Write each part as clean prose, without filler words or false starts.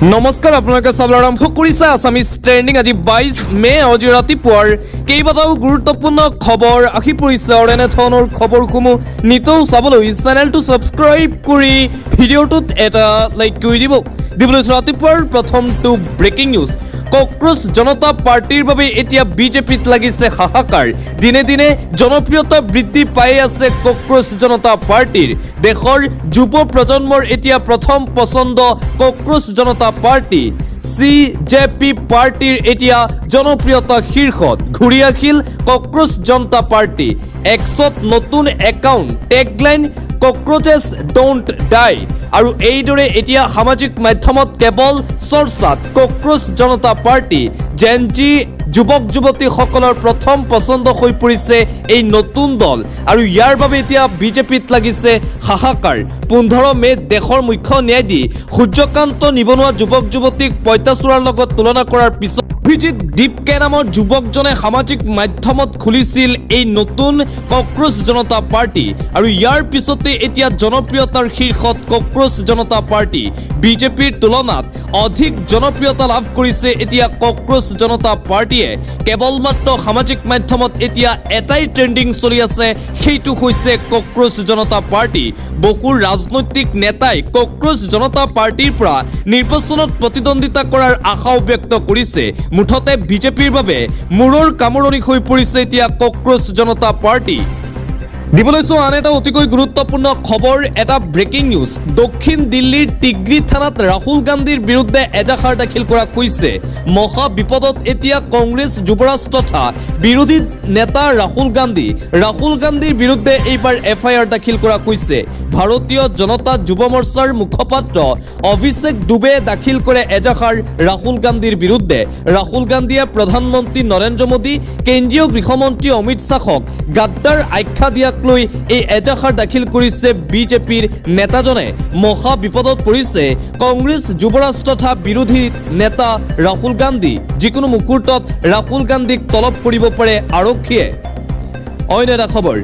নমস্কাৰ আপোনালোকে চাবলৈ আৰম্ভ কৰিছে আছামিজ ট্ৰেণ্ডিং। আজি 22 মে আজি ৰাতিপুৱাৰ কেইবাটাও গুৰুত্বপূৰ্ণ খবৰ আহি পৰিছে আৰু এনেধৰণৰ খবৰসমূহ নিতৌ চাবলৈ চেনেলটো ছাবস্ক্ৰাইব কৰি ভিডিঅ'টোত এটা লাইক কৰি দিবলৈ ৰাতিপুৱাৰ প্ৰথমটো ব্ৰেকিং নিউজ। কক্ৰোচ জনতা পাৰ্টিৰ বাবে এতিয়া বিজেপিত লাগিছে হাহাকাৰ। দিনে দিনে জনপ্ৰিয়তা বৃদ্ধি পাই আছে কক্ৰোচ জনতা পাৰ্টিৰ। দেশৰ যুৱ প্ৰজন্মৰ এতিয়া প্ৰথম পছন্দ কক্ৰোচ জনতা পাৰ্টি। CJP পাৰ্টিৰ এতিয়া জনপ্ৰিয়তা শীৰ্ষত ঘূৰি আহিল কক্ৰোচ জনতা পাৰ্টি। এক্সত নতুন একাউণ্ট টেগলাইন কক্ৰোচেছ ডোণ্ট ডাই আৰু এইদৰে এতিয়া সামাজিক মাধ্যমত কেৱল চৰ্চাত কক্ৰোচ জনতা পাৰ্টি। জেনজি যুৱক যুৱতীসকলৰ প্ৰথম পছন্দ হৈ পৰিছে এই নতুন দল আৰু ইয়াৰ বাবে এতিয়া বিজেপিত লাগিছে হাহাকাৰ। 15 মেত দেশৰ মুখ্য ন্যায়াধীশ সূৰ্যকান্ত নিবনুৱা যুৱক যুৱতীক পঁইতাচোৰাৰ লগত তুলনা কৰাৰ পিছত অভিজিৎ দীপকে নামৰ যুৱকজনে সামাজিক মাধ্যমত খুলিছিল এই নতুন কক্ৰোচ জনতা পাৰ্টি আৰু ইয়াৰ পিছতে এতিয়া জনপ্ৰিয়তাৰ শীৰ্ষত কক্ৰোচ জনতা পাৰ্টি। বিজেপিৰ তুলনাত অধিক জনপ্ৰিয়তা লাভ কৰিছে এতিয়া কক্ৰোচ জনতা পাৰ্টিয়ে। কেৱল মাত্ৰ সামাজিক মাধ্যমত এতিয়া এটাই ট্ৰেণ্ডিং চলি আছে, সেইটো হৈছে কক্ৰোচ জনতা পাৰ্টি। বহু ৰাজনৈতিক নেতাই কক্ৰোচ জনতা পাৰ্টিৰ পৰা নিৰ্বাচনত প্ৰতিদ্বন্দ্বিতা কৰাৰ আশাও ব্যক্ত কৰিছে। মুঠতে বিজেপিৰ বাবে মূৰৰ কামোৰণি হৈ পৰিছে এতিয়া কক্ৰোচ জনতা পাৰ্টি। দিবলৈ চোৱা আন এটা অতিকৈ গুৰুত্বপূৰ্ণ খবৰ, এটা ব্ৰেকিং নিউজ। দক্ষিণ দিল্লীৰ তিগ্ৰী থানাত ৰাহুল গান্ধীৰ বিৰুদ্ধে এজাহাৰ দাখিল কৰা হৈছে। মহা বিপদত এতিয়া কংগ্ৰেছ যুৱৰাজ তথা বিৰোধী নেতা ৰাহুল গান্ধীৰ বিৰুদ্ধে এইবাৰ FIR দাখিল কৰা হৈছে। ভাৰতীয় জনতা যুৱ মৰ্চাৰ মুখপাত্ৰ অভিষেক দুবে দাখিল কৰে এজাহাৰ ৰাহুল গান্ধীৰ বিৰুদ্ধে। ৰাহুল গান্ধীয়ে প্ৰধানমন্ত্ৰী নৰেন্দ্ৰ মোদী, কেন্দ্ৰীয় গৃহমন্ত্ৰী অমিত শ্বাহক গাদ্দাৰ আখ্যা দিয়াক লৈ এই এজাহাৰ দাখিল কৰিছে বিজেপিৰ নেতাজনে। মহা বিপদত পৰিছে কংগ্ৰেছ যুৱৰাজ তথা বিৰোধী নেতা ৰাহুল গান্ধী। যিকোনো মুহূৰ্তত ৰাহুল গান্ধীক তলব কৰিব পাৰে আৰক্ষীয়ে। অন্য এটা খবৰ,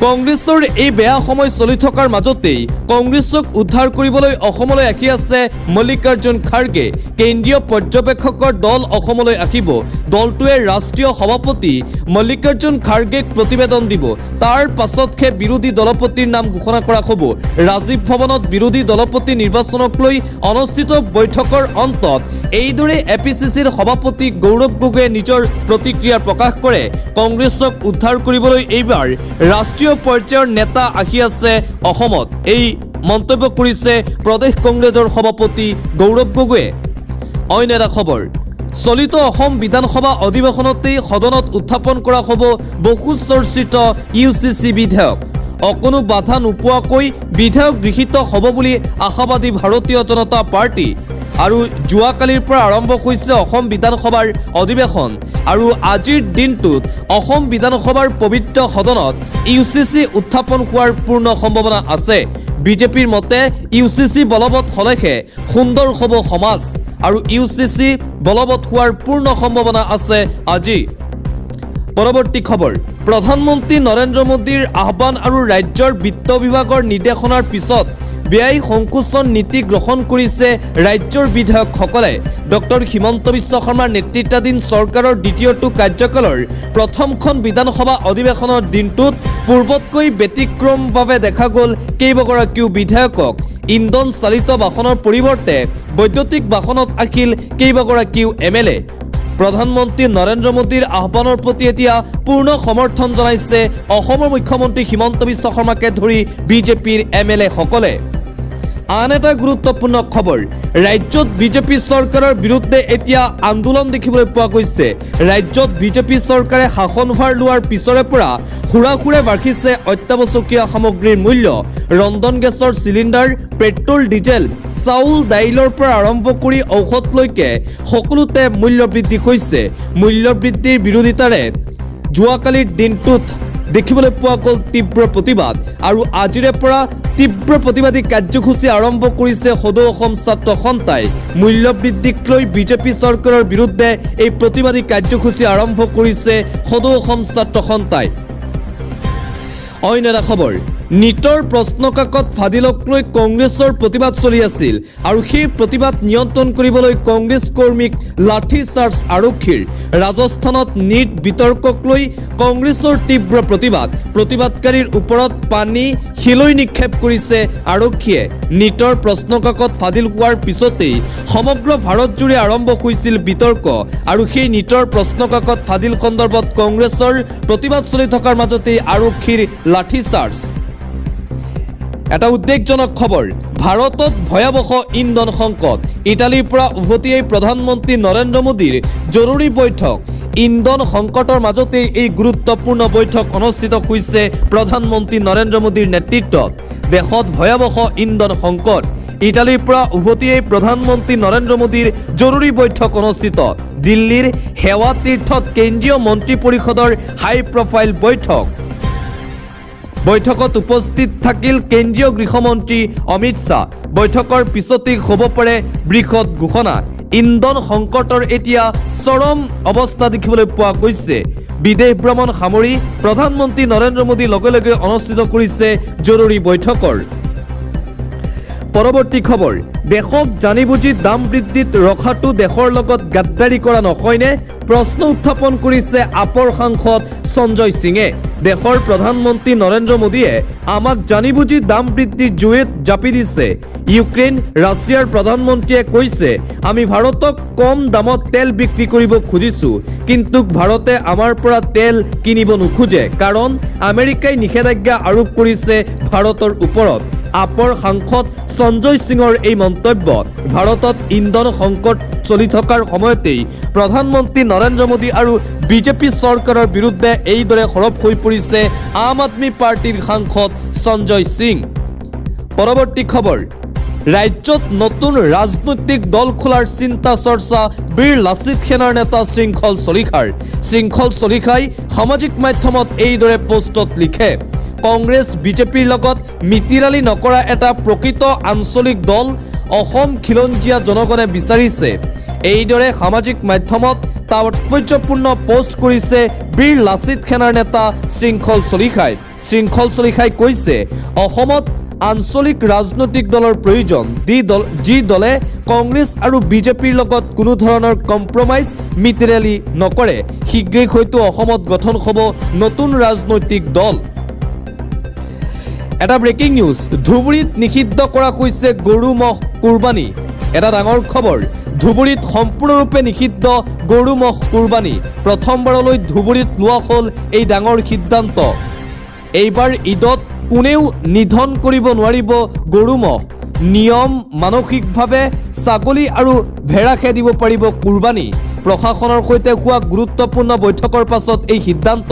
কংগ্ৰেছৰ এই বেয়া সময় চলি থকাৰ মাজতেই কংগ্ৰেছক উদ্ধাৰ কৰিবলৈ অসমলৈ আহি আছে মল্লিকাৰ্জুন খাৰ্গে। কেন্দ্ৰীয় পৰ্যবেক্ষকৰ দল অসমলৈ আহিব। দলটোৱে ৰাষ্ট্ৰীয় সভাপতি মল্লিকাৰ্জুন খাৰ্গেক প্ৰতিবেদন দিব। তাৰ পাছতহে বিৰোধী দলপতিৰ নাম ঘোষণা কৰা হ'ব। ৰাজীৱ ভৱনত বিৰোধী দলপতি নিৰ্বাচনক লৈ অনুষ্ঠিত বৈঠকৰ অন্তত এইদৰে APCCৰ সভাপতি গৌৰৱ গগৈয়ে নিজৰ প্ৰতিক্ৰিয়া প্ৰকাশ কৰে। কংগ্ৰেছক উদ্ধাৰ কৰিবলৈ এইবাৰ ৰাষ্ট্ৰীয় পৰ্যায়ৰ নেতা আহি আছে অসমত, এই মন্তব্য কৰিছে প্ৰদেশ কংগ্ৰেছৰ সভাপতি গৌৰৱ গগৈয়ে। অন্য এটা খবৰ, চলিত অসম বিধানসভা অধিৱেশনতেই সদনত উত্থাপন কৰা হ'ব বহু চৰ্চিত UCC বিধেয়ক। অকণো বাধা নোপোৱাকৈ বিধেয়ক গৃহীত হ'ব বুলি আশাবাদী ভাৰতীয় জনতা পাৰ্টি। আৰু যোৱাকালিৰ পৰা আৰম্ভ হৈছে অসম বিধানসভাৰ অধিৱেশন আৰু আজিৰ দিনটোত অসম বিধানসভাৰ পবিত্ৰ সদনত UCC উত্থাপন হোৱাৰ পূৰ্ণ সম্ভাৱনা আছে। বিজেপিৰ মতে UCC বলবৎ হ'লেহে সুন্দৰ হ'ব সমাজ আৰু UCC বলবৎ হোৱাৰ পূৰ্ণ সম্ভাৱনা আছে আজি। পৰৱৰ্তী খবৰ, প্ৰধানমন্ত্ৰী নৰেন্দ্ৰ মোদীৰ আহ্বান আৰু ৰাজ্যৰ বিত্ত বিভাগৰ নিৰ্দেশনাৰ পিছত ব্যয় সংকোচন নীতি গ্ৰহণ কৰিছে ৰাজ্যৰ বিধায়কসকলে। ডক্টৰ হিমন্ত বিশ্ব শৰ্মাৰ নেতৃত্বাধীন চৰকাৰৰ দ্বিতীয়টো কাৰ্যকালৰ প্ৰথমখন বিধানসভা অধিৱেশনৰ দিনটোত পূৰ্বতকৈ ব্যতিক্ৰমভাৱে দেখা গ'ল কেইবাগৰাকীও বিধায়কক। ইন্ধন চালিত বাহনৰ পৰিৱৰ্তে বৈদ্যুতিক বাহনত আহিল কেইবাগৰাকীও MLA। প্ৰধানমন্ত্ৰী নৰেন্দ্ৰ মোদীৰ আহ্বানৰ প্ৰতি এতিয়া পূৰ্ণ সমৰ্থন জনাইছে অসমৰ মুখ্যমন্ত্ৰী হিমন্ত বিশ্ব শৰ্মাকে ধৰি বিজেপিৰ MLA সকলে। আন এটা গুৰুত্বপূৰ্ণ খবৰ, ৰাজ্যত বিজেপি চৰকাৰৰ বিৰুদ্ধে এতিয়া আন্দোলন দেখিবলৈ পোৱা গৈছে। ৰাজ্যত বিজেপি চৰকাৰে শাসনভাৰ লোৱাৰ পিছৰে পৰা হুৰাহুৰে বাঢ়িছে অত্যাৱশ্যকীয় সামগ্ৰীৰ মূল্য। ৰন্ধন গেছৰ চিলিণ্ডাৰ, পেট্ৰল, ডিজেল, চাউল, দাইলৰ পৰা আৰম্ভ কৰি ঔষধলৈকে সকলোতে মূল্য বৃদ্ধি হৈছে। মূল্য বৃদ্ধিৰ বিৰোধিতাৰে যোৱাকালিৰ দিনটোত দেখিবলৈ পোৱা গ'ল তীব্ৰ প্ৰতিবাদ আৰু আজিৰে পৰা তীব্ৰ প্ৰতিবাদী কাৰ্যসূচী আৰম্ভ কৰিছে সদৌ অসম ছাত্ৰ সন্থাই। মূল্য বৃদ্ধিক লৈ বিজেপি চৰকাৰৰ বিৰুদ্ধে এই প্ৰতিবাদী কাৰ্যসূচী আৰম্ভ কৰিছে সদৌ অসম ছাত্ৰ সন্থাই। অন্য এটা খবৰ, নীটৰ প্ৰশ্নকাকত ফাদিলক লৈ কংগ্ৰেছৰ প্ৰতিবাদ চলি আছিল আৰু সেই প্ৰতিবাদ নিয়ন্ত্ৰণ কৰিবলৈ কংগ্ৰেছ কৰ্মীক লাঠি চাৰ্জ আৰক্ষীৰ। ৰাজস্থানত নীট বিতৰ্কক লৈ কংগ্ৰেছৰ তীব্ৰ প্ৰতিবাদকাৰীৰ ওপৰত পানী শিলৈ নিক্ষেপ কৰিছে আৰক্ষীয়ে। নীটৰ প্ৰশ্নকাকত ফাদিল হোৱাৰ পিছতেই সমগ্ৰ ভাৰতজুৰি আৰম্ভ হৈছিল বিতৰ্ক আৰু সেই নীটৰ প্ৰশ্নকাকত ফাদিল সন্দৰ্ভত কংগ্ৰেছৰ প্ৰতিবাদ চলি থকাৰ মাজতেই আৰক্ষীৰ লাঠি চাৰ্জ। এটা উদ্বেগজনক খবৰ, ভাৰতত ভয়াৱহ ইন্ধন সংকট। ইটালীৰ পৰা উভতি প্ৰধানমন্ত্ৰী নৰেন্দ্ৰ মোদীৰ জৰুৰী বৈঠক। ইন্ধন সংকটৰ মাজতেই এই গুৰুত্বপূৰ্ণ বৈঠক অনুষ্ঠিত হৈছে প্ৰধানমন্ত্ৰী নৰেন্দ্ৰ মোদীৰ নেতৃত্বত। দেশত ভয়াৱহ ইন্ধন সংকট। ইটালীৰ পৰা উভতি প্ৰধানমন্ত্ৰী নৰেন্দ্ৰ মোদীৰ জৰুৰী বৈঠক অনুষ্ঠিত। দিল্লীৰ সেৱা তীৰ্থত কেন্দ্ৰীয় মন্ত্ৰী পৰিষদৰ হাই প্ৰফাইল বৈঠক। বৈঠকত উপস্থিত থাকিল কেন্দ্ৰীয় গৃহমন্ত্ৰী অমিত শ্বাহ। বৈঠকৰ পিছতেই হ'ব পাৰে বৃহৎ ঘোষণা। ইন্ধন সংকটৰ এতিয়া চৰম অৱস্থা দেখিবলৈ পোৱা গৈছে। বিদেশ ভ্ৰমণ সামৰি প্ৰধানমন্ত্ৰী নৰেন্দ্ৰ মোদী লগে লগে অনুষ্ঠিত কৰিছে জৰুৰী বৈঠকৰ। পৰৱৰ্তী খবৰ, দেশক জানি বুজি দাম বৃদ্ধিত ৰখাটো দেশৰ লগত গাদ্দাৰী কৰা নহয়নে? প্ৰশ্ন উত্থাপন কৰিছে আপৰ সাংসদ সঞ্জয় সিঙে। দেশৰ প্ৰধানমন্ত্ৰী নৰেন্দ্ৰ মোদীয়ে আমাক জানি বুজি দাম বৃদ্ধিৰ জুইত জাপি দিছে। ইউক্ৰেইন ৰাছিয়াৰ প্ৰধানমন্ত্ৰীয়ে কৈছে, আমি ভাৰতক কম দামত তেল বিক্ৰী কৰিব খুজিছোঁ, কিন্তু ভাৰতে আমাৰ পৰা তেল কিনিব নোখোজে, কাৰণ আমেৰিকাই নিষেধাজ্ঞা আৰোপ কৰিছে ভাৰতৰ ওপৰত। আপৰ সাংসদ সঞ্জয় সিঙৰ এই মন্তব্য ভাৰতত ইন্ধন সংকট চলি থকাৰ সময়তেই প্ৰধানমন্ত্ৰী নৰেন্দ্ৰ মোদী আৰু বিজেপি চৰকাৰৰ বিৰুদ্ধে এইদৰে সৰব হৈ পৰিছে আম আদমি পাৰ্টিৰ সাংসদ সঞ্জয় সিং। পৰৱৰ্তী খবৰ, ৰাজ্যত নতুন ৰাজনৈতিক দল খোলাৰ চিন্তা চৰ্চা বীৰ লাচিত সেনাৰ নেতা শৃংখল চলিহাৰ। শৃংখল চলিহাই সামাজিক মাধ্যমত এইদৰে পোষ্টত লিখে, কংগ্ৰেছ বিজেপিৰ লগত মিতিৰালি নকৰা এটা প্ৰকৃত আঞ্চলিক দল অসম খিলঞ্জীয়া জনগণে বিচাৰিছে। এইদৰে সামাজিক মাধ্যমত তাৎপৰ্যপূৰ্ণ পোষ্ট কৰিছে বীৰ লাচিত সেনাৰ নেতা শৃংখল চলিহাই। শৃংখল চলিহাই কৈছে, অসমত আঞ্চলিক ৰাজনৈতিক দলৰ প্ৰয়োজন, যি দলে কংগ্ৰেছ আৰু বিজেপিৰ লগত কোনো ধৰণৰ কম্প্ৰমাইজ মিতিৰালি নকৰে। শীঘ্ৰেই হয়তো অসমত গঠন হ'ব নতুন ৰাজনৈতিক দল। এটা ব্ৰেকিং নিউজ, ধুবুৰীত নিষিদ্ধ কৰা হৈছে গৰু ম'হ কুৰবানী। এটা ডাঙৰ খবৰ, ধুবুৰীত সম্পূৰ্ণৰূপে নিষিদ্ধ গৰু ম'হ কুৰবানী। প্ৰথমবাৰলৈ ধুবুৰীত লোৱা হ'ল এই ডাঙৰ সিদ্ধান্ত। এইবাৰ ঈদত কোনেও নিধন কৰিব নোৱাৰিব গৰু ম'হ। নিয়ম মানসিকভাৱে ছাগলী আৰু ভেড়া খেদিব পাৰিব কুৰবানী। প্ৰশাসনৰ সৈতে হোৱা গুৰুত্বপূৰ্ণ বৈঠকৰ পাছত এই সিদ্ধান্ত।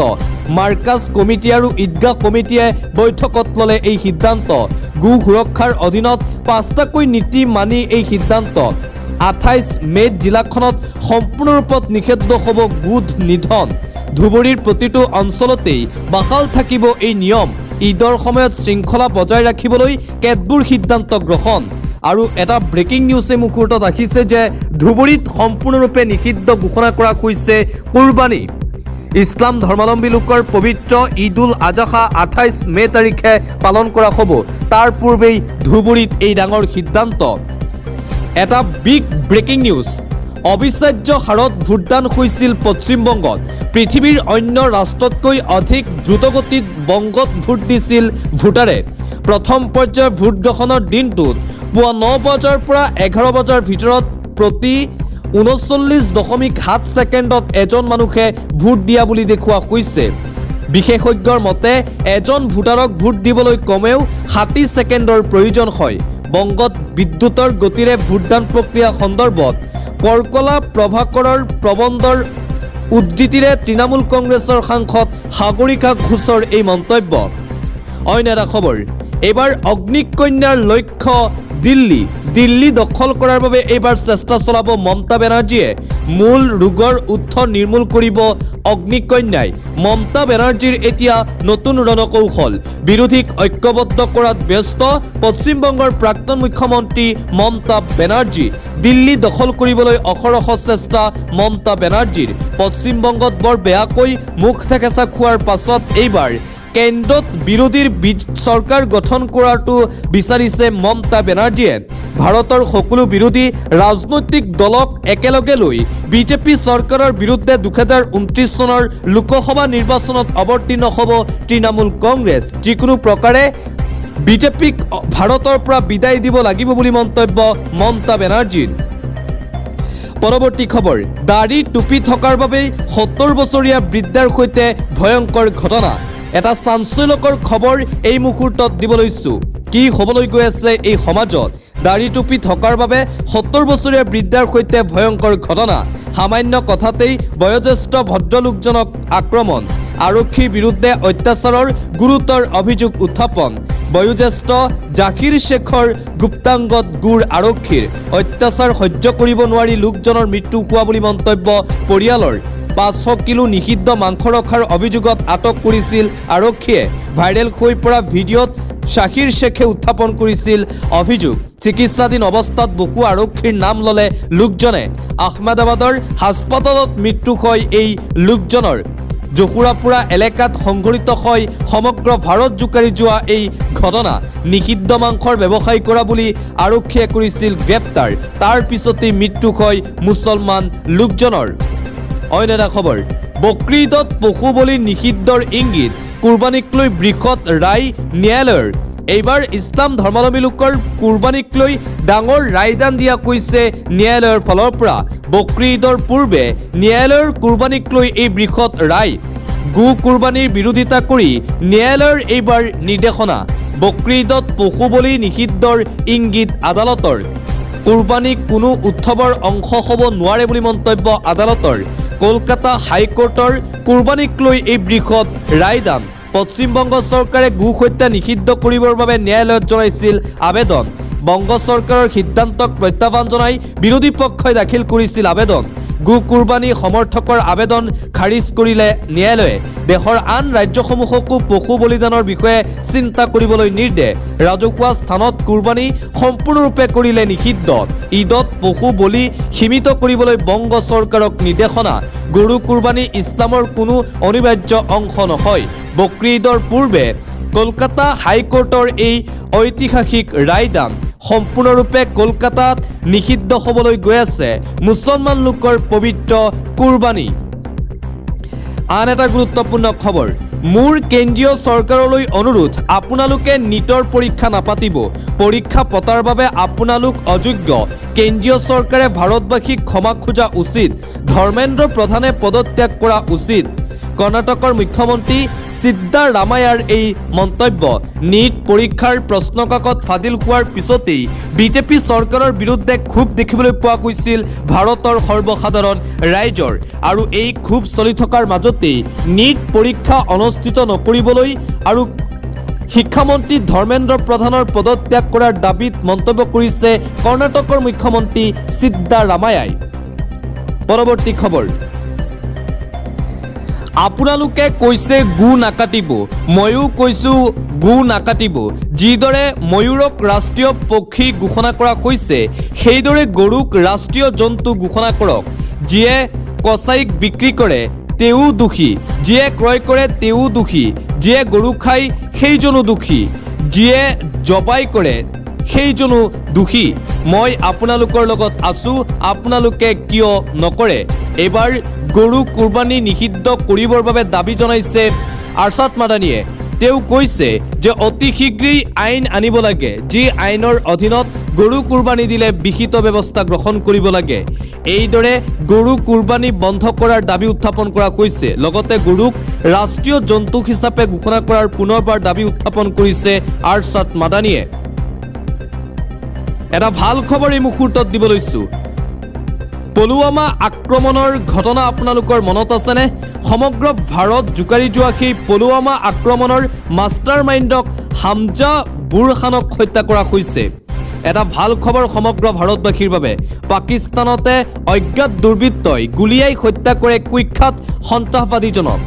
মাৰ্কাজ কমিটি আৰু ঈদগাহ কমিটিয়ে বৈঠকত ল'লে এই সিদ্ধান্ত। গো সুৰক্ষাৰ অধীনত 5টাকৈ নীতি মানি এই সিদ্ধান্ত। 28 মে'ত জিলাখনত সম্পূৰ্ণৰূপত নিষিদ্ধ হ'ব গোধ নিধন। ধুবুৰীৰ প্ৰতিটো অঞ্চলতেই বাহাল থাকিব এই নিয়ম। ঈদৰ সময়ত শৃংখলা বজাই ৰাখিবলৈ কেতবোৰ সিদ্ধান্ত গ্ৰহণ। আৰু এটা ব্ৰেকিং নিউজে মুহূৰ্তত আহিছে যে ধুবুৰীত সম্পূৰ্ণৰূপে নিষিদ্ধ ঘোষণা কৰা হৈছে কুৰবানী। ইছলাম ধৰ্মাৱলম্বী লোকৰ পবিত্ৰ ঈদ উল আজহা 28 মে' তাৰিখে পালন কৰা হ'ব। তাৰ পূৰ্বেই ধুবুৰীত এই ডাঙৰ সিদ্ধান্ত। এটা বিগ ব্ৰেকিং নিউজ, অবিশ্বাস্য হাৰত ভোটদান হৈছিল পশ্চিমবংগত। পৃথিৱীৰ অন্য ৰাষ্ট্ৰতকৈ অধিক দ্ৰুতগতিত বংগত ভোট দিছিল ভোটাৰে। প্ৰথম পৰ্যায়ৰ ভোট গ্ৰহণৰ দিনটোত পুৱা 9 বজাৰ পৰা 11 বজাৰ ভিতৰত প্ৰতি 39.7 ছেকেণ্ডত এজন মানুহে ভোট দিয়া বুলি দেখুওৱা হৈছে। বিশেষজ্ঞৰ মতে এজন ভোটাৰক ভোট দিবলৈ কমেও 60 ছেকেণ্ডৰ প্ৰয়োজন হয়। বংগত বিদ্যুতৰ গতিৰে ভোটদান প্ৰক্ৰিয়া সন্দৰ্ভত পৰকলা প্ৰভাকৰৰ প্ৰবন্ধৰ উদ্ধৃতিৰে তৃণমূল কংগ্ৰেছৰ সাংসদ সাগৰিকা ঘোষৰ এই মন্তব্য। অন্য এটা খবৰ, এইবাৰ অগ্নিকন্যাৰ লক্ষ্য দিল্লী দখল কৰাৰ বাবে এইবাৰ চেষ্টা চলাব মমতা বেনাৰ্জীয়ে। মূল ৰোগৰ উৎস নিৰ্মূল কৰিব অগ্নিকন্যাই। মমতা বেনাৰ্জীৰ এতিয়া নতুন ৰণকৌশল। বিৰোধীক ঐক্যবদ্ধ কৰাত ব্যস্ত পশ্চিমবংগৰ প্ৰাক্তন মুখ্যমন্ত্ৰী মমতা বেনাৰ্জী। দিল্লী দখল কৰিবলৈ অহৰহ চেষ্টা মমতা বেনাৰ্জীৰ। পশ্চিমবংগত বৰ বেয়াকৈ মুখ থেকেচা খোৱাৰ পাছত এইবাৰ কেন্দ্ৰত বিৰোধীৰ চৰকাৰ গঠন কৰাটো বিচাৰিছে মমতা বেনাৰ্জীয়ে। ভাৰতৰ সকলো বিৰোধী ৰাজনৈতিক দলক একেলগে লৈ বিজেপি চৰকাৰৰ বিৰুদ্ধে 2029 চনৰ লোকসভা নিৰ্বাচনত অৱতীৰ্ণ হ'ব তৃণমূল কংগ্ৰেছ। যিকোনো প্ৰকাৰে বিজেপিক ভাৰতৰ পৰা বিদায় দিব লাগিব বুলি মন্তব্য মমতা বেনাৰ্জীৰ। পৰৱৰ্তী খবৰ, দাড়ি টুপি থকাৰ বাবে 70 বছৰীয়া বৃদ্ধাৰ সৈতে ভয়ংকৰ ঘটনা। এটা চাঞ্চল্যকৰ খবৰ এই মুহূৰ্তত দিব লৈছোঁ। কি হ'বলৈ গৈ আছে এই সমাজত? দাড়ি টুপি থকাৰ বাবে 70 বছৰীয়া বৃদ্ধাৰ সৈতে ভয়ংকৰ ঘটনা। সামান্য কথাতেই বয়োজ্যেষ্ঠ ভদ্ৰলোকজনক আক্ৰমণ। আৰক্ষীৰ বিৰুদ্ধে অত্যাচাৰৰ গুৰুতৰ অভিযোগ উত্থাপন। বয়োজ্যেষ্ঠ জাকিৰ শেখৰ গুপ্তাংগত গুৰ আৰক্ষীৰ। অত্যাচাৰ সহ্য কৰিব নোৱাৰি লোকজনৰ মৃত্যু হোৱা বুলি মন্তব্য পৰিয়ালৰ। 500 কিলো নিষিদ্ধ মাংস ৰখাৰ অভিযোগত আটক কৰিছিল আৰক্ষীয়ে। ভাইৰেল হৈ পৰা ভিডিঅ'ত জাকিৰ শেখে উত্থাপন কৰিছিল অভিযোগ। চিকিৎসাধীন অৱস্থাত বহু আৰক্ষীৰ নাম ল'লে লোকজনে। আহমেদাবাদৰ হাস্পতালত মৃত্যু হয় এই লোকজনৰ। জহুৰাপুৰা এলেকাত সংঘটিত হয় সমগ্ৰ ভাৰত জোকাৰি যোৱা এই ঘটনা। নিষিদ্ধ মাংসৰ ব্যৱসায় কৰা বুলি আৰক্ষীয়ে কৰিছিল গ্ৰেপ্তাৰ। তাৰ পিছতেই মৃত্যু হয় মুছলমান লোকজনৰ। অন্য এটা খবৰ, বকৰি ঈদত পশু বলি নিষিদ্ধৰ ইংগিত। কুৰবানীক লৈ বৃহৎ ৰায় ন্যায়ালয়ৰ। এইবাৰ ইছলাম ধৰ্মাৱলম্বী লোকৰ কুৰবানীক লৈ ডাঙৰ ৰায়দান দিয়া হৈছে ন্যায়ালয়ৰ ফালৰ পৰা। বকৰি ঈদৰ পূৰ্বে ন্যায়ালয়ৰ কুৰবানীক লৈ এই বৃহৎ ৰায়। গো কুৰবানীৰ বিৰোধিতা কৰি ন্যায়ালয়ৰ এইবাৰ নিৰ্দেশনা। বকৰি ঈদত পশু বলি নিষিদ্ধৰ ইংগিত আদালতৰ। কুৰবানী কোনো উৎসৱৰ অংশ হ'ব নোৱাৰে বুলি মন্তব্য আদালতৰ। কলকাতা হাইকোৰ্টৰ কুৰবানীক লৈ এই বৃহৎ ৰায়দান। পশ্চিমবংগ চৰকাৰে গো হত্যা নিষিদ্ধ কৰিবৰ বাবে ন্যায়ালয়ত জনাইছিল আবেদন। বংগ চৰকাৰৰ সিদ্ধান্তক প্ৰত্যাহ্বান জনাই বিৰোধী পক্ষই দাখিল কৰিছিল আবেদন। গো কুৰবানী সমৰ্থকৰ আবেদন খাৰিজ কৰিলে ন্যায়ালয়ে। দেশৰ আন ৰাজ্যসমূহকো পশু বলিদানৰ বিষয়ে চিন্তা কৰিবলৈ নিৰ্দেশ। ৰাজহুৱা স্থানত কুৰবানী সম্পূৰ্ণৰূপে কৰিলে নিষিদ্ধ। ঈদত পশু বলি সীমিত কৰিবলৈ বংগ চৰকাৰক নিৰ্দেশনা। গৰু কুৰবানী ইছলামৰ কোনো অনিবাৰ্য অংশ নহয়। বকৰি ঈদৰ পূৰ্বে কলকাতা হাইকোৰ্টৰ এই ঐতিহাসিক ৰায়দান। সম্পূৰ্ণৰূপে কলকাতাত নিষিদ্ধ হ'বলৈ গৈ আছে মুছলমান লোকৰ পবিত্ৰ কুৰবানী। আন এটা গুৰুত্বপূৰ্ণ খবৰ, মোৰ কেন্দ্ৰীয় চৰকাৰলৈ অনুৰোধ, আপোনালোকে নিটৰ পৰীক্ষা নাপাতিব। পৰীক্ষা পতাৰ বাবে আপোনালোক অযোগ্য। কেন্দ্ৰীয় চৰকাৰে ভাৰতবাসীক ক্ষমা খোজা উচিত। ধৰ্মেন্দ্ৰ প্ৰধানে পদত্যাগ কৰা উচিত। কৰ্ণাটকৰ মুখ্যমন্ত্ৰী সিদ্দাৰামায়াৰ এই মন্তব্য। নিট পৰীক্ষাৰ প্ৰশ্নকাকত ফাদিল হোৱাৰ পিছতেই বিজেপি চৰকাৰৰ বিৰুদ্ধে ক্ষোভ দেখিবলৈ পোৱা গৈছিল ভাৰতৰ সৰ্বসাধাৰণ ৰাইজৰ। আৰু এই ক্ষোভ চলি থকাৰ মাজতেই নিট পৰীক্ষা অনুষ্ঠিত নকৰিবলৈ আৰু শিক্ষামন্ত্ৰী ধৰ্মেন্দ্ৰ প্ৰধানৰ পদত্যাগ কৰাৰ দাবীত মন্তব্য কৰিছে কৰ্ণাটকৰ মুখ্যমন্ত্ৰী সিদ্দাৰামায়াই। পৰৱৰ্তী খবৰ, আপোনালোকে কৈছে গো নাকাটিব, ময়ো কৈছোঁ গো নাকাটিব। যিদৰে ময়ূৰক ৰাষ্ট্ৰীয় পক্ষী ঘোষণা কৰা হৈছে সেইদৰে গৰুক ৰাষ্ট্ৰীয় জন্তু ঘোষণা কৰক। যিয়ে কচাইক বিক্ৰী কৰে তেওঁ দোষী, যিয়ে ক্ৰয় কৰে তেওঁ দোষী, যিয়ে গৰু খায় সেইজনো দোষী, যিয়ে জবাই কৰে সেইজনো দোষী। মই আপোনালোকৰ লগত আছোঁ, আপোনালোকে কিয় নকৰে? এইবাৰ গৰু কুৰবানী নিষিদ্ধ কৰিবৰ বাবে দাবী জনাইছে আৰছাদ মাদানীয়ে। তেওঁ কৈছে যে অতি শীঘ্ৰেই আইন আনিব লাগে, যি আইনৰ অধীনত গৰু কুৰবানী দিলে বিহিত ব্যৱস্থা গ্ৰহণ কৰিব লাগে। এইদৰে গৰু কুৰবানী বন্ধ কৰাৰ দাবী উত্থাপন কৰা হৈছে। লগতে গৰুক ৰাষ্ট্ৰীয় জন্তু হিচাপে ঘোষণা কৰাৰ পুনৰবাৰ দাবী উত্থাপন কৰিছে আৰছাদ মাদানীয়ে। এটা ভাল খবৰ এই মুহূৰ্তত দিব লৈছোঁ। পুলৱামা আক্ৰমণৰ ঘটনা আপোনালোকৰ মনত আছেনে? সমগ্ৰ ভাৰত জোকাৰি যোৱা সেই পুলৱামা আক্ৰমণৰ মাষ্টাৰ মাইণ্ডক হামজা বুৰহানক হত্যা কৰা হৈছে। এটা ভাল খবৰ সমগ্ৰ ভাৰতবাসীৰ বাবে। পাকিস্তানতে অজ্ঞাত দুৰ্বৃত্তই গুলীয়াই হত্যা কৰে কুখ্যাত সন্ত্ৰাসবাদীজনক।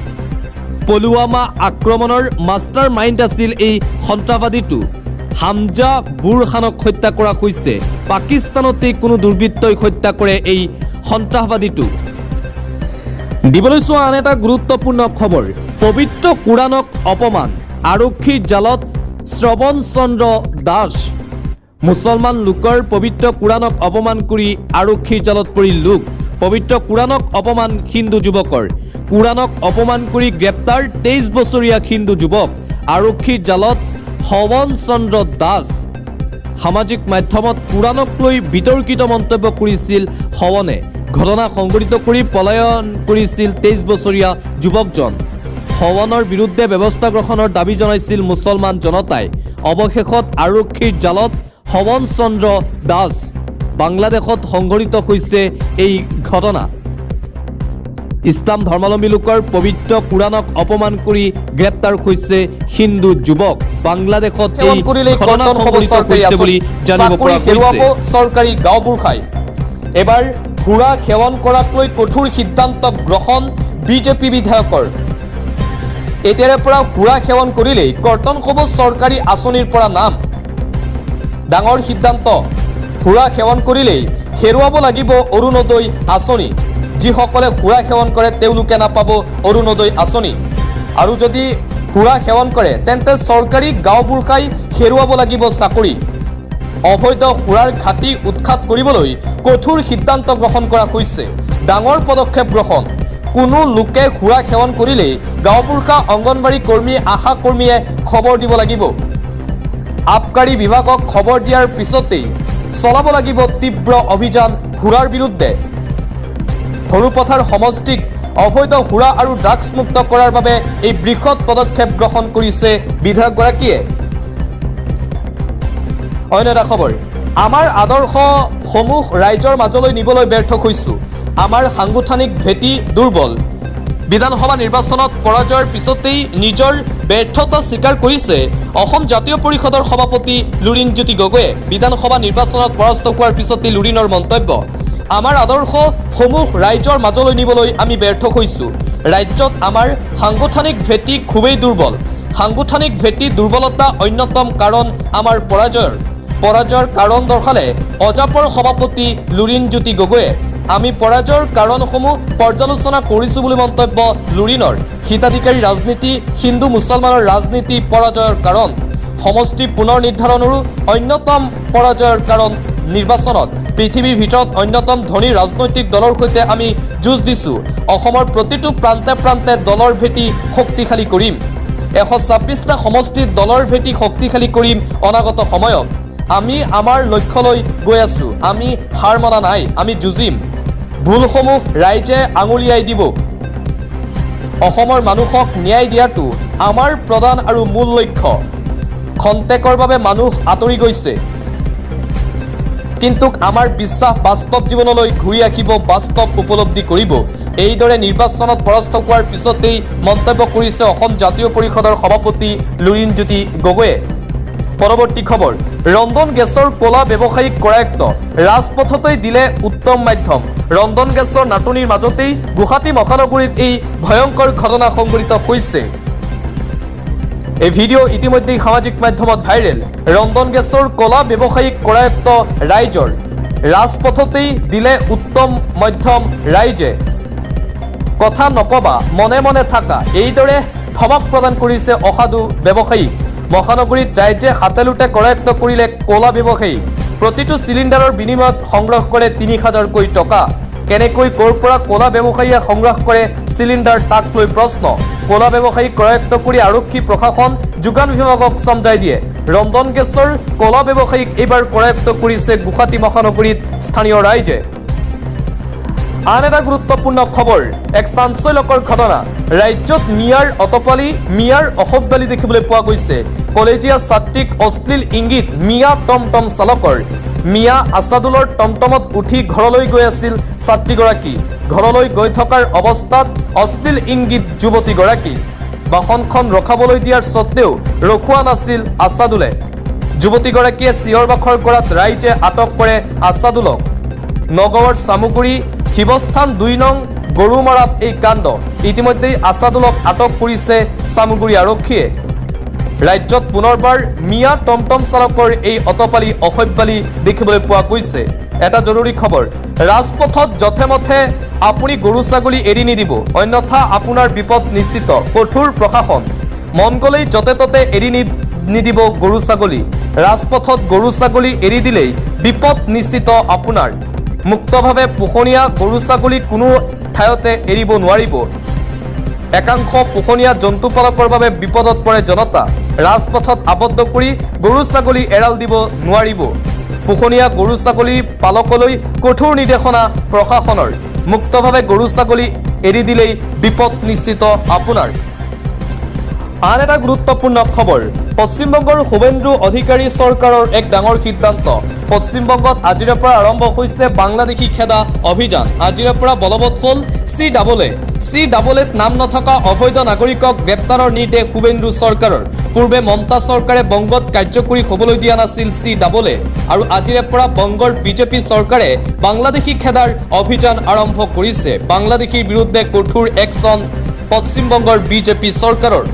পুলৱামা আক্ৰমণৰ মাষ্টাৰ মাইণ্ড আছিল এই সন্ত্ৰাসবাদীটো। হামজা বুৰহানক হত্যা কৰা হৈছে। পাকিস্তানতেই কোনো দুৰ্বৃত্তই হত্যা কৰে এই সন্ত্ৰাসবাদীটো। দিবলৈ আন এটা গুৰুত্বপূৰ্ণ খবৰ পবিত্ৰ কোৰাণক অপমান আৰক্ষীৰ জালত শ্ৰৱণ চন্দ্ৰ দাস মুছলমান লোকৰ পবিত্ৰ কোৰাণক অপমান কৰি আৰক্ষীৰ জালত পৰিল লোক পবিত্ৰ কোৰাণক অপমান হিন্দু যুৱকৰ কোৰাণক অপমান কৰি গ্ৰেপ্তাৰ 23 বছৰীয়া হিন্দু যুৱক আৰক্ষীৰ জালত শ্ৰৱণ চন্দ্ৰ দাস সামাজিক মাধ্যমত কোৰাণক লৈ বিতৰ্কিত মন্তব্য কৰিছিল শ্ৰৱণে ঘটনা সংঘটিত কৰি পলায়ন কৰিছিল 23 বছৰীয়া যুৱকজন শ্ৰৱণৰ বিৰুদ্ধে ব্যৱস্থা গ্ৰহণৰ দাবী জনাইছিল মুছলমান জনতাই অৱশেষত আৰক্ষীৰ জালত শ্ৰৱণ চন্দ্ৰ দাস বাংলাদেশত সংঘটিত হৈছে এই ঘটনা ইছলাম ধৰ্মাৱলম্বী লোকৰ পবিত্ৰ কোৰাণক অপমান কৰি গ্ৰেপ্তাৰ হৈছে হিন্দু যুৱক বাংলাদেশত এই ঘটনা সংঘটিত হৈছে বুলি জানিব পৰা গৈছে চৰকাৰী গাঁওবোৰ খাই এবাৰ সুৰা সেৱন কৰাক লৈ কঠোৰ সিদ্ধান্ত গ্ৰহণ বিজেপি বিধায়কৰ এতিয়াৰে পৰা সুৰা সেৱন কৰিলেই কৰ্তন হ'ব চৰকাৰী আঁচনিৰ পৰা নাম ডাঙৰ সিদ্ধান্ত সুৰা সেৱন কৰিলেই হেৰুৱাব লাগিব অৰুণোদয় আঁচনি যিসকলে সুৰা সেৱন কৰে তেওঁলোকে নাপাব অৰুণোদয় আঁচনি আৰু যদি সুৰা সেৱন কৰে তেন্তে চৰকাৰী গাঁওবোৰ খাই হেৰুৱাব লাগিব চাকৰি অবৈধ সুৰাৰ ঘাটি উৎখাত কৰিবলৈ কঠোৰ সিদ্ধান্ত গ্ৰহণ কৰা হৈছে ডাঙৰ পদক্ষেপ গ্ৰহণ কোনো লোকে সুৰা সেৱন কৰিলেই গাঁওবুঢ়া অংগনবাড়ী কৰ্মী আশা কৰ্মীয়ে খবৰ দিব লাগিব আবকাৰী বিভাগক খবৰ দিয়াৰ পিছতেই চলাব লাগিব তীব্ৰ অভিযান সুৰাৰ বিৰুদ্ধে সৰুপথাৰ সমষ্টিক অবৈধ সুৰা আৰু ড্ৰাগছ মুক্ত কৰাৰ বাবে এই বৃহৎ পদক্ষেপ গ্ৰহণ কৰিছে বিধায়কগৰাকীয়ে অন্য এটা খবৰ আমাৰ আদৰ্শসমূহ ৰাইজৰ মাজলৈ নিবলৈ ব্যৰ্থ হৈছো আমাৰ সাংগঠনিক ভেটি দুৰ্বল বিধানসভা নিৰ্বাচনত পৰাজয়ৰ পিছতেই নিজৰ ব্যৰ্থতা স্বীকাৰ কৰিছে অসম জাতীয় পৰিষদৰ সভাপতি লুৰিণজ্যোতি গগৈয়ে বিধানসভা নিৰ্বাচনত পৰাস্ত হোৱাৰ পিছতেই লুৰিণৰ মন্তব্য আমাৰ আদৰ্শসমূহ ৰাইজৰ মাজলৈ নিবলৈ আমি ব্যৰ্থ হৈছো ৰাজ্যত আমাৰ সাংগঠনিক ভেটি খুবেই দুৰ্বল সাংগঠনিক ভেটি দুৰ্বলতা অন্যতম কাৰণ আমাৰ পৰাজয়ৰ কাৰণ দৰ্শালে অজাপৰ সভাপতি লুৰিণজ্যোতি গগৈয়ে আমি পৰাজয়ৰ কাৰণসমূহ পৰ্যালোচনা কৰিছো বুলি মন্তব্য লুৰিণৰ হিতাধিকাৰী ৰাজনীতি হিন্দু মুছলমানৰ ৰাজনীতি পৰাজয়ৰ কাৰণ সমষ্টি পুনৰ নিৰ্ধাৰণৰো অন্যতম পৰাজয়ৰ কাৰণ নিৰ্বাচনত পৃথিৱীৰ ভিতৰত অন্যতম ধনী ৰাজনৈতিক দলৰ সৈতে আমি যুঁজ দিছো অসমৰ প্ৰতিটো প্ৰান্তে প্ৰান্তে দলৰ ভেটি শক্তিশালী কৰিম 126টা সমষ্টিত দলৰ ভেটি শক্তিশালী কৰিম অনাগত সময়ত আমি আমাৰ লক্ষ্যলৈ গৈ আছো আমি হাৰ মনা নাই আমি যুঁজিম ভুলসমূহ ৰাইজে আঙুলিয়াই দিব অসমৰ মানুহক ন্যায় দিয়াটো আমাৰ প্ৰধান আৰু মূল লক্ষ্য খন্তেকৰ বাবে মানুহ আঁতৰি গৈছে কিন্তু আমাৰ বিশ্বাস বাস্তৱ জীৱনলৈ ঘূৰি আহিব বাস্তৱ উপলব্ধি কৰিব এইদৰে নিৰ্বাচনত পৰাস্ত হোৱাৰ পিছতেই মন্তব্য কৰিছে অসম জাতীয় পৰিষদৰ সভাপতি লুৰিণজ্যোতি গগৈয়ে পৰৱৰ্তী খবৰ ৰন্ধন গেছৰ কলা ব্যৱসায়িক কৰায়ত্ব ৰাজপথতেই দিলে উত্তম মাধ্যম ৰন্ধন গেছৰ নাটনিৰ মাজতেই গুৱাহাটী মহানগৰীত এই ভয়ংকৰ ঘটনা সংঘটিত হৈছে এই ভিডিঅ' ইতিমধ্যে সামাজিক মাধ্যমত ভাইৰেল ৰন্ধন গেছৰ কলা ব্যৱসায়িক কৰায়ত্ব ৰাইজৰ ৰাজপথতেই দিলে উত্তম মধ্যম ৰাইজে কথা নকবা মনে মনে থাকা এইদৰে ধমক প্ৰদান কৰিছে অসাধু ব্যৱসায়ী মহানগৰীত ৰাইজে হাতেলোটে কৰায়ত্ব কৰিলে কলা ব্যৱসায়ী প্ৰতিটো চিলিণ্ডাৰৰ বিনিময়ত সংগ্ৰহ কৰে ৩০০০কৈ টকা কেনেকৈ ক'ৰ পৰা কলা ব্যৱসায়ীয়ে সংগ্ৰহ কৰে চিলিণ্ডাৰ তাক লৈ প্ৰশ্ন কলা ব্যৱসায়ী কৰায়ত্ব কৰি আৰক্ষী প্ৰশাসন যোগান বিভাগক চমজাই দিয়ে ৰন্ধন গেছৰ কলা ব্যৱসায়ীক এইবাৰ কৰায়ত্ব কৰিছে গুৱাহাটী মহানগৰীত স্থানীয় ৰাইজে আন এটা গুৰুত্বপূৰ্ণ খবৰ এক চাঞ্চল্যকৰ ঘটনা ৰাজ্যত মিয়াৰ অতপালি মিয়াৰ অসভ্যালি দেখিবলৈ পোৱা গৈছে কলেজীয়া ছাত্ৰীক অশ্লীল ইংগিত মিয়া টমটম চালকৰ মিয়া আছাদুলৰ টমটমত উঠি ঘৰলৈ গৈ আছিল ছাত্ৰীগৰাকী ঘৰলৈ গৈ থকাৰ অৱস্থাত অশ্লীল ইংগিত যুৱতীগৰাকী বাহনখন ৰখাবলৈ দিয়াৰ স্বত্তেও ৰখোৱা নাছিল আছাদুলে যুৱতীগৰাকীয়ে চিঞৰ বাখৰ কৰাত ৰাইজে আটক কৰে আছাদুলক নগাঁৱৰ চামুগুৰি শিৱস্থান 2 নং গৰুমাৰাত এই কাণ্ড ইতিমধ্যেই আছাদুলক আটক কৰিছে চামুগুৰি আৰক্ষীয়ে ৰাজ্যত পুনৰবাৰ মিয়া টমটম চালকৰ এই অতপালি অসভ্যালি দেখিবলৈ পোৱা গৈছে এটা জৰুৰী খবৰ ৰাজপথত যথেমথে আপুনি গৰু ছাগলী এৰি নিদিব অন্যথা আপোনাৰ বিপদ নিশ্চিত কঠোৰ প্ৰশাসন মন গ'লেই য'তে ত'তে এৰি নিদিব গৰু ছাগলী ৰাজপথত গৰু ছাগলী এৰি দিলেই বিপদ নিশ্চিত আপোনাৰ মুক্তভাৱে পোহনীয়া গৰু ছাগলী কোনো ঠাইতে এৰিব নোৱাৰিব একাংশ পোহনীয়া জন্তু পালকৰ বাবে বিপদত পৰে জনতা ৰাজপথত আবদ্ধ কৰি গৰু ছাগলী এৰাল দিব নোৱাৰিব পোহনীয়া গৰু ছাগলী পালকলৈ কঠোৰ নিৰ্দেশনা প্ৰশাসনৰ মুক্তভাৱে গৰু ছাগলী এৰি দিলেই বিপদ নিশ্চিত আপোনাৰ আন এটা গুৰুত্বপূৰ্ণ খবৰ পশ্চিমবংগৰ শুভেন্দু অধিকাৰী চৰকাৰৰ এক ডাঙৰ সিদ্ধান্ত পশ্চিমবংগত আজিৰে পৰা আৰম্ভ হৈছে বাংলাদেশী খেদা অভিযান আজিৰে পৰা বলবৎ হ'ল CAA নাম নথকা অবৈধ নাগৰিকক গ্ৰেপ্তাৰৰ নিৰ্দেশ শুভেন্দু চৰকাৰৰ পূৰ্বে মমতা চৰকাৰে বংগত কাৰ্যকৰী হ'বলৈ দিয়া নাছিল CAA আৰু আজিৰে পৰা বংগৰ বিজেপি চৰকাৰে বাংলাদেশী খেদাৰ অভিযান আৰম্ভ কৰিছে বাংলাদেশীৰ বিৰুদ্ধে কঠোৰ একশ্যন পশ্চিমবংগৰ বিজেপি চৰকাৰৰ